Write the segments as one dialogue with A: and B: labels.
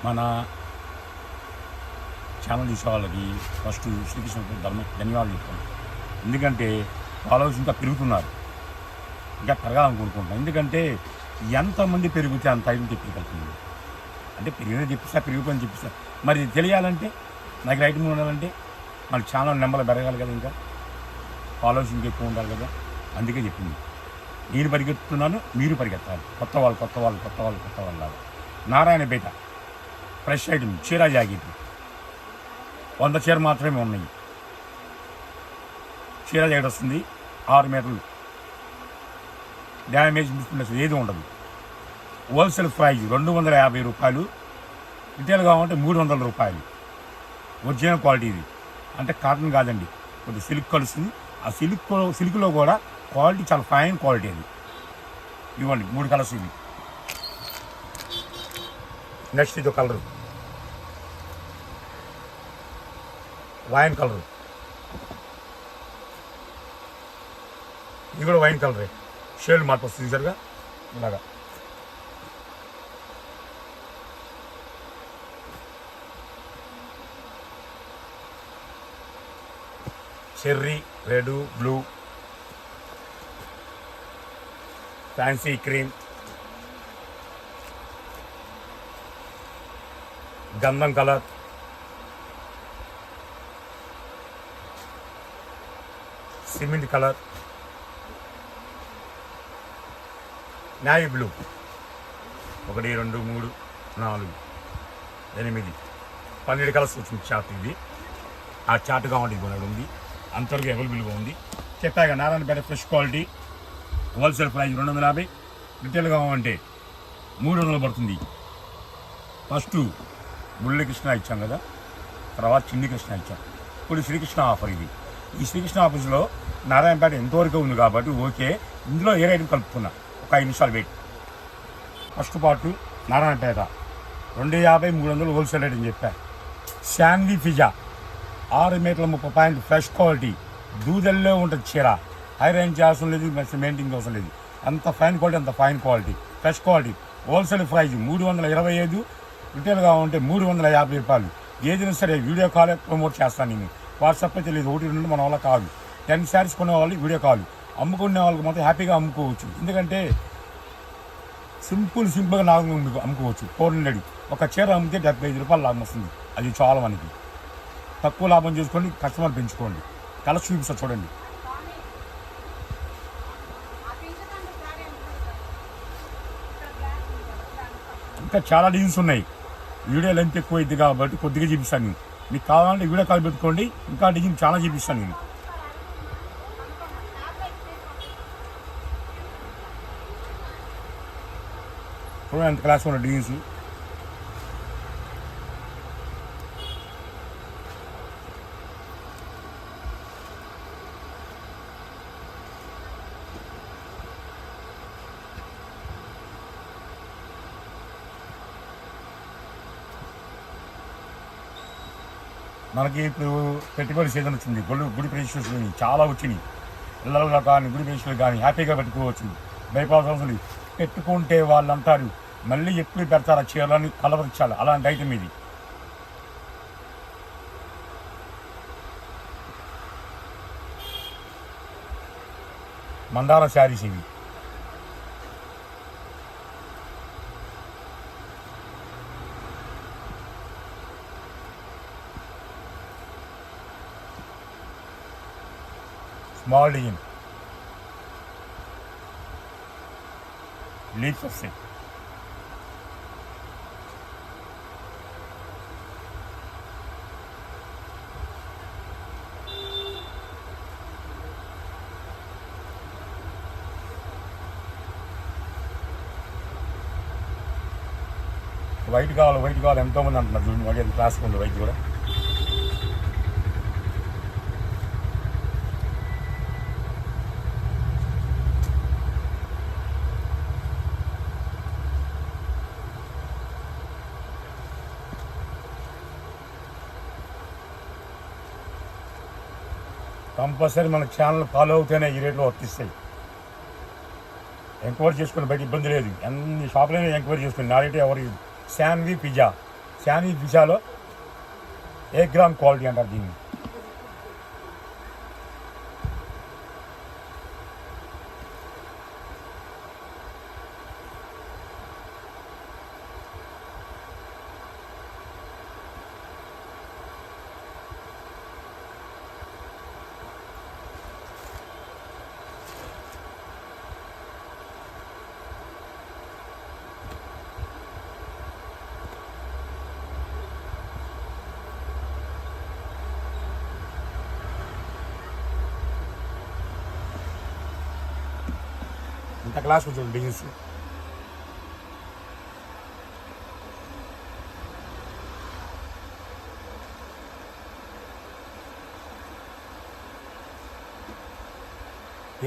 A: మన ఛానల్ చూసే వాళ్ళకి ఫస్ట్ శ్రీకృష్ణ ధన్యవాదాలు చెప్తాను. ఎందుకంటే ఫాలోవర్స్ ఇంకా పెరుగుతున్నారు, ఇంకా పెరగాలని కోరుకుంటున్నాను. ఎందుకంటే ఎంతమంది పెరిగితే అంత ఐదు తెప్పికలుగుతుంది. అంటే పెరిగిన పెరిగిపోయిన చెప్పిస్తా. మరి తెలియాలంటే నాకు రైటింగ్ ఉండాలంటే మన ఛానల్ నెంబర్లు పెరగాలి కదా, ఇంకా ఫాలోవర్స్ ఇంకా ఎక్కువ ఉండాలి కదా. అందుకే చెప్పింది. నేను పరిగెత్తుతున్నాను, మీరు పరిగెత్తాలి. కొత్త వాళ్ళు లాగా. నారాయణపేట ఫ్రెష్ ఐటమ్ చీర జాకెట్ 100 చీర మాత్రమే ఉన్నాయి. చీర జాకెట్ వస్తుంది 6 మీటర్లు, డ్యామేజ్ మిస్టేక్ ఏది ఉండదు. హోల్సేల్ ప్రైజ్ 250 రూపాయలు, రిటైల్ కావాలంటే 300 రూపాయలు. ఒరిజినల్ క్వాలిటీ ఇది, అంటే కాటన్ కాదండి, కొద్దిగా సిల్క్ కలుస్తుంది. ఆ సిల్క్లో కూడా క్వాలిటీ చాలా ఫైన్ క్వాలిటీ అది. ఇవ్వండి 3 కలర్స్ ఇవి. నెక్స్ట్ ఇది కలర్ వైన్ కలర్, ఇది కూడా వైన్ కలరే. షేడ్ మార్పు వస్తుంది సరిగా ఇలాగా. Cherry, red, blue, fancy cream, గంధం colour, cement colour, navy blue. 1 2 3 4 8 12 colours వచ్చింది చార్ట్. ఇది ఆ చార్ట్ కావాలి ఉంది, అంతవరకు అవైలబుల్గా ఉంది. చెప్పాక Narayanpet fresh quality, wholesale price 250, retail కావాలంటే 300 పడుతుంది. ఫస్ట్ మురళీకృష్ణ ఇచ్చాం కదా, తర్వాత చిన్ని కృష్ణ ఇచ్చాం, ఇప్పుడు శ్రీకృష్ణ ఆఫర్. ఇది ఈ శ్రీకృష్ణ ఆఫీస్లో నారాయణపేట ఎంతవరకు ఉంది కాబట్టి ఓకే. ఇందులో ఏ ఐటమ్ కలుపుతున్నా, ఒక 5 నిమిషాలు wait. First part Narayanpet 250 300 wholesale rate అని చెప్పా. శాన్వి పిజ్జా 6 మీటర్ల 30 పాయింట్ ఫ్రెష్ క్వాలిటీ, దూదల్లో ఉంటుంది చీర. ఐరన్ అవసరం లేదు, మెయింటైన్ అవసరం లేదు. అంత ఫైన్ క్వాలిటీ, అంత fine quality, fresh quality. Wholesale praise 325, retail కావాలంటే 350 రూపాయలు. ఏదైనా సరే వీడియో కాల్ ప్రమోట్ చేస్తాను నేను. వాట్సాప్ అయితే లేదు, 1 2 మన వల్ల కాదు. 10 శారీస్ కొనే వాళ్ళు వీడియో కాల్, అమ్ముకునే వాళ్ళకి మాత్రం హ్యాపీగా అమ్ముకోవచ్చు. ఎందుకంటే సింపుల్గా నాకు అమ్ముకోవచ్చు. 400 ఒక చీర అమ్మితే 75 రూపాయలు లాభం వస్తుంది. అది చాలా మనకి. తక్కువ లాభం చేసుకోండి, కస్టమర్ పెంచుకోండి. కలర్ చూపిస్తా చూడండి. ఇంకా చాలా డిజైన్స్ ఉన్నాయి. వీడియో లెంత్ ఎక్కువ అయింది కాబట్టి కొద్దిగా చూపిస్తాను నేను. మీకు కావాలంటే వీడియో కాల్ పెట్టుకోండి, ఇంకా డిజైన్ చాలా చూపిస్తాను నేను. చూడండి ఎంత క్లాస్ ఉన్న డిజైన్స్. మనకి ఇప్పుడు పెట్టుబడి సీజన్ వచ్చింది. గుడి ప్రదేశాలు చాలా వచ్చినాయి. పిల్లలు కానీ గుడి ప్రదేశాలు కానీ హ్యాపీగా పెట్టుకోవచ్చు. భయపడాల్సిన అవసరం లేదు. పెట్టుకుంటే వాళ్ళు అంటారు మళ్ళీ ఎప్పుడు పెడతారా చీరలని, కలవరించాలి. అలాంటి ఐటమ్ ఇది. మందార శారీస్ ఇవి. స్మాల్ డిజైన్ లీవ్స్ వస్తాయి. వైట్ కావాలి ఎంతోమంది అంటున్నారు. చూడండి వాడి ఎంత క్లాస్గా ఉంది వైట్ కూడా. కంపల్సరీ మన ఛానల్ ఫాలో అవుతేనే ఈ రేట్లో వర్తిస్తాయి. ఎంక్వైరీ చేసుకుని బయట ఇబ్బంది లేదు. అన్ని షాపులైనా ఎంక్వైరీ చేసుకుని నా రేటే ఎవరు. శాన్వి పిజ్జా శానీ విషాలో ఏ గ్రామ్ క్వాలిటీ అంటారు దీన్ని. ఇంత క్లాస్ చూడండి డిజైన్స్.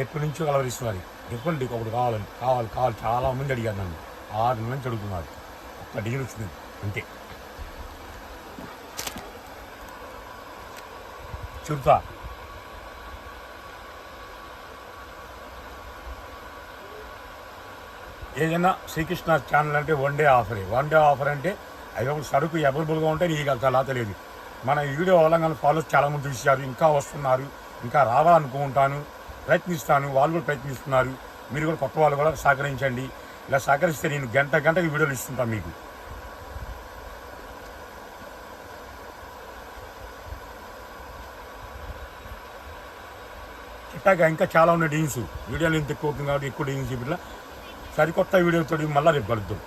A: ఎప్పటి నుంచో కలవరిస్తున్నారు. ఎప్పటి ఒకటి కావాలని కావాలి కావాలి చాలా మంది అడిగారు నన్ను. 6 నెలల నుంచి అడుగుతున్నారు. ఒక్క డిజైన్ వచ్చింది అంతే. చెబుతా ఏదైనా శ్రీకృష్ణ ఛానల్ అంటే వన్ డే ఆఫర్ అంటే అవి ఒక సరుకు అవైలబుల్గా ఉంటే నీకు అలా తెలియదు. మన వీడియో వల్ల ఫాలోవర్స్ చాలామంది చూశారు, ఇంకా వస్తున్నారు, ఇంకా రావాలనుకుంటాను, ప్రయత్నిస్తాను, వాళ్ళు కూడా ప్రయత్నిస్తున్నారు. మీరు కూడా కొత్త వాళ్ళు కూడా సహకరించండి. ఇలా సహకరిస్తే నేను గంటకి వీడియోలు ఇస్తుంటాను మీకు. ఇట్లాగా ఇంకా చాలా ఉన్నాయి డిజైన్స్. వీడియోలు ఇంత ఎక్కువ అవుతుంది కాబట్టి ఎక్కువ డిజైన్స్ చూపిట్లా. సరికొత్త వీడియోతో మళ్ళీ రేపు కలుద్దాం.